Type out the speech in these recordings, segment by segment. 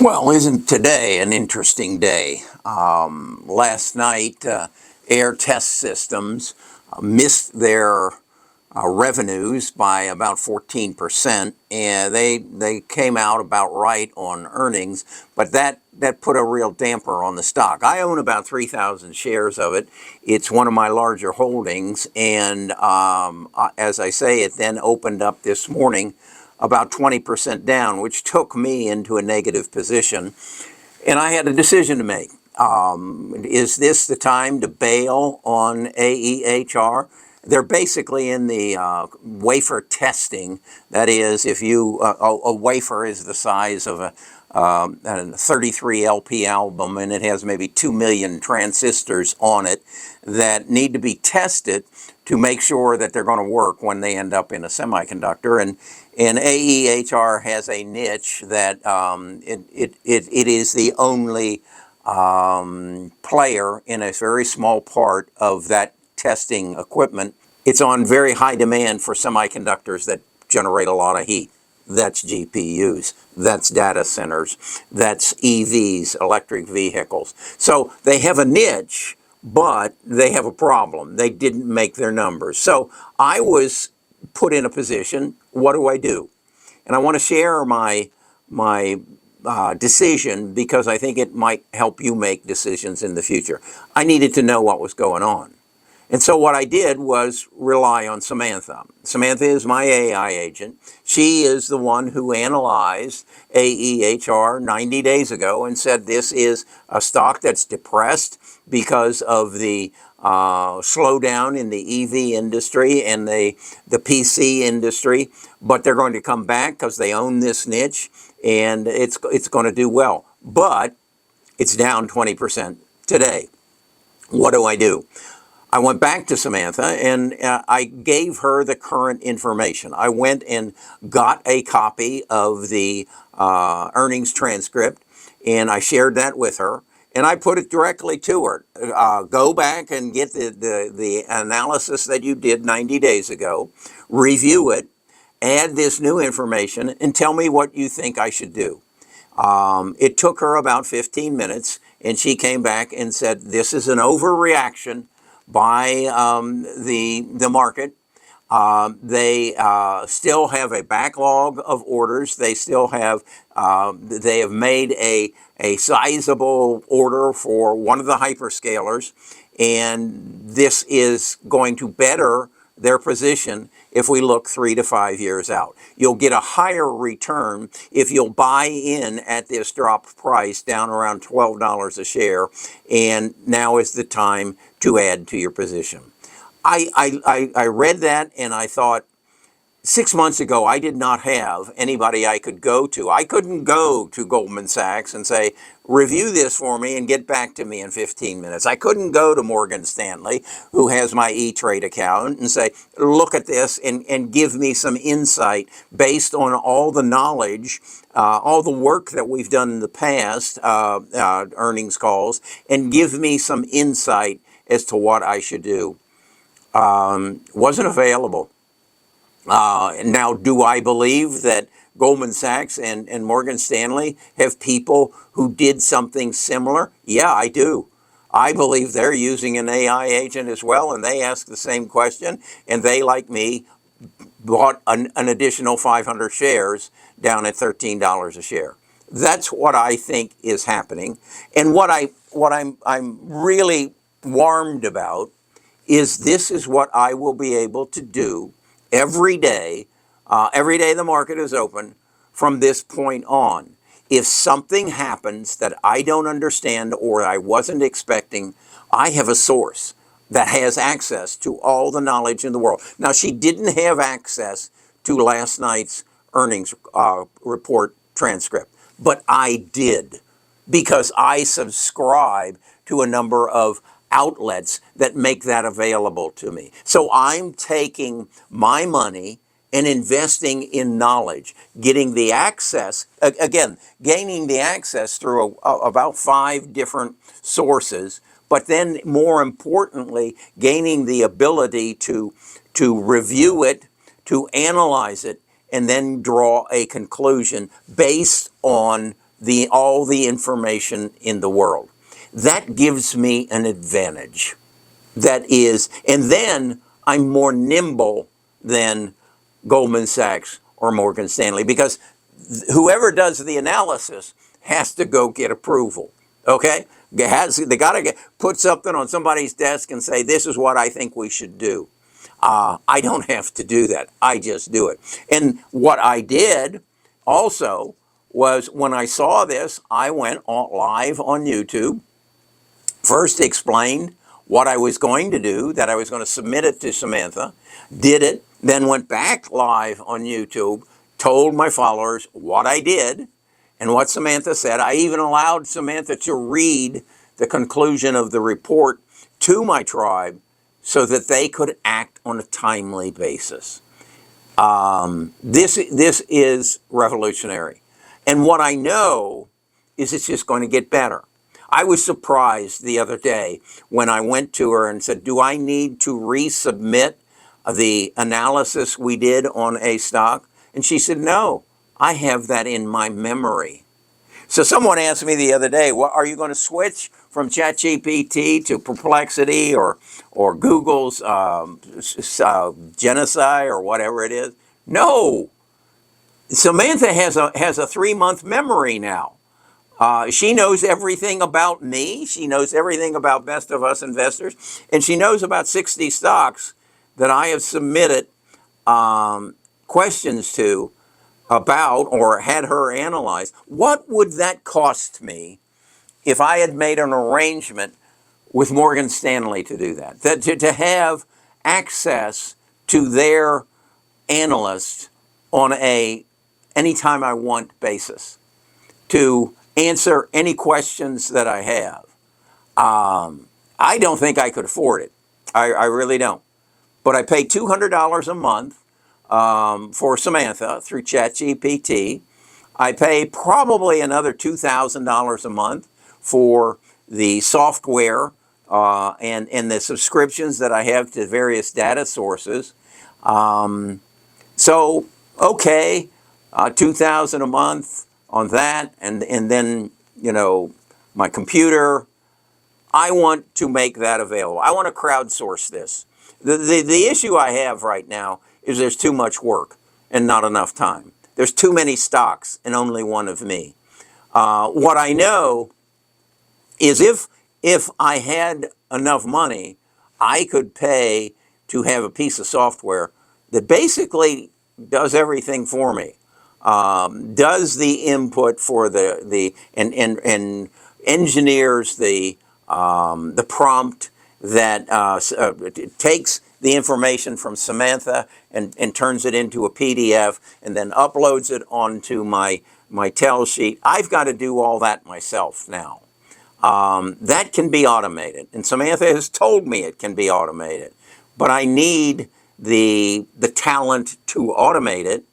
Well, isn't today an interesting day? Last night, Air Test Systems missed their revenues by about 14%, and they came out about right on earnings, but that put a real damper on the stock. I own about 3,000 shares of it. It's one of my larger holdings, and as I say, it then opened up this morning about 20% down, which took me into a negative position. And I had a decision to make. Is this the time to bail on AEHR? They're basically in the wafer testing. That is, if you a wafer is the size of a 33 LP album, and it has maybe 2 million transistors on it that need to be tested to make sure that they're going to work when they end up in a semiconductor. And AEHR has a niche that it is the only player in a very small part of that testing equipment. It's on very high demand for semiconductors that generate a lot of heat. That's GPUs, that's data centers, that's EVs, electric vehicles. So they have a niche, but they have a problem. They didn't make their numbers. So I was put in a position, what do I do? And I want to share my decision because I think it might help you make decisions in the future. I needed to know what was going on. And so what I did was rely on Samantha. Samantha is my AI agent. She is the one who analyzed AEHR 90 days ago and said this is a stock that's depressed because of the slowdown in the EV industry and the PC industry, but they're going to come back because they own this niche and it's going to do well. But it's down 20% today. What do I do? I went back to Samantha and I gave her the current information. I went and got a copy of the earnings transcript and I shared that with her. And I put it directly to her. Go back and get the analysis that you did 90 days ago, review it, add this new information, and tell me what you think I should do. It took her about 15 minutes, and she came back and said, this is an overreaction by the market. They still have a backlog of orders. They still have they have made a sizable order for one of the hyperscalers, and this is going to better their position if we look 3 to 5 years out. You'll get a higher return if you'll buy in at this dropped price down around $12 a share, and now is the time to add to your position. I read that and I thought, 6 months ago, I did not have anybody I could go to. I couldn't go to Goldman Sachs and say, review this for me and get back to me in 15 minutes. I couldn't go to Morgan Stanley, who has my E-Trade account, and say, look at this and give me some insight based on all the knowledge, all the work that we've done in the past, earnings calls, and give me some insight as to what I should do. Wasn't available. Now, do I believe that Goldman Sachs and Morgan Stanley have people who did something similar? Yeah, I do. I believe they're using an AI agent as well, and they ask the same question, and they, like me, bought an additional 500 shares down at $13 a share. That's what I think is happening, and what I'm really warmed about is this is what I will be able to do every day the market is open from this point on. If something happens that I don't understand or I wasn't expecting, I have a source that has access to all the knowledge in the world. Now, she didn't have access to last night's earnings report transcript, but I did because I subscribe to a number of outlets that make that available to me. So I'm taking my money and investing in knowledge, getting the access, again, gaining the access through about 5 different sources, but then more importantly, gaining the ability to review it, to analyze it, and then draw a conclusion based on all the information in the world. That gives me an advantage. And then I'm more nimble than Goldman Sachs or Morgan Stanley, because whoever does the analysis has to go get approval. Okay? They got to put something on somebody's desk and say, this is what I think we should do. I don't have to do that. I just do it. And what I did also was, when I saw this, I went live on YouTube, first explained what I was going to do, that I was going to submit it to Samantha, did it, then went back live on YouTube, told my followers what I did and what Samantha said. I even allowed Samantha to read the conclusion of the report to my tribe so that they could act on a timely basis. This is revolutionary. And what I know is it's just going to get better. I was surprised the other day when I went to her and said, do I need to resubmit the analysis we did on a stock? And she said, no, I have that in my memory. So someone asked me the other day, well, are you going to switch from ChatGPT to Perplexity or Google's Genocide or whatever it is? No. Samantha has a 3-month memory now. She knows everything about me. She knows everything about Best of Us Investors. And she knows about 60 stocks that I have submitted questions to about, or had her analyze. What would that cost me if I had made an arrangement with Morgan Stanley to do that? To have access to their analyst on a anytime I want basis, to answer any questions that I have. I don't think I could afford it. I really don't. But I pay $200 a month for Samantha through ChatGPT. I pay probably another $2,000 a month for the software and the subscriptions that I have to various data sources. So, okay, $2,000 a month on that, and then, my computer. I want to make that available. I want to crowdsource this. The issue I have right now is there's too much work and not enough time. There's too many stocks and only one of me. What I know is if I had enough money, I could pay to have a piece of software that basically does everything for me. Does the input for and engineers the prompt that takes the information from Samantha and turns it into a PDF and then uploads it onto my tell sheet. I've got to do all that myself now. That can be automated, and Samantha has told me it can be automated, but I need the talent to automate it,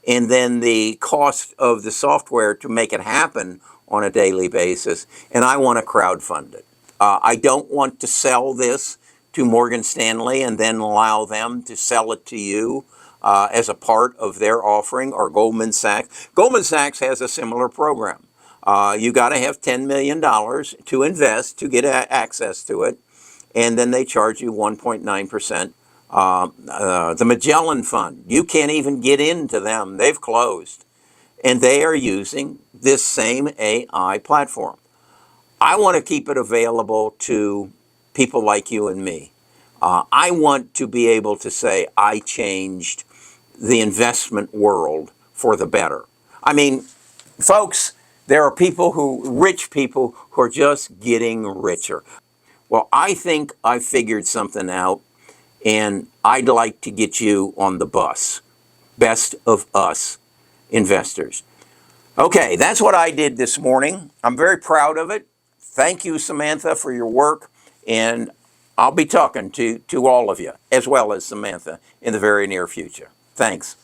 and then the cost of the software to make it happen on a daily basis, and I want to crowdfund it. I don't want to sell this to Morgan Stanley and then allow them to sell it to you as a part of their offering, or Goldman Sachs. Goldman Sachs has a similar program. You got to have $10 million to invest to get access to it, and then they charge you 1.9%. The Magellan Fund, you can't even get into them. They've closed. And they are using this same AI platform. I want to keep it available to people like you and me. I want to be able to say, I changed the investment world for the better. I mean, folks, there are rich people who are just getting richer. Well, I think I figured something out, and I'd like to get you on the bus. Best of Us Investors. Okay, that's what I did this morning. I'm very proud of it. Thank you, Samantha, for your work, and I'll be talking to all of you, as well as Samantha, in the very near future. Thanks.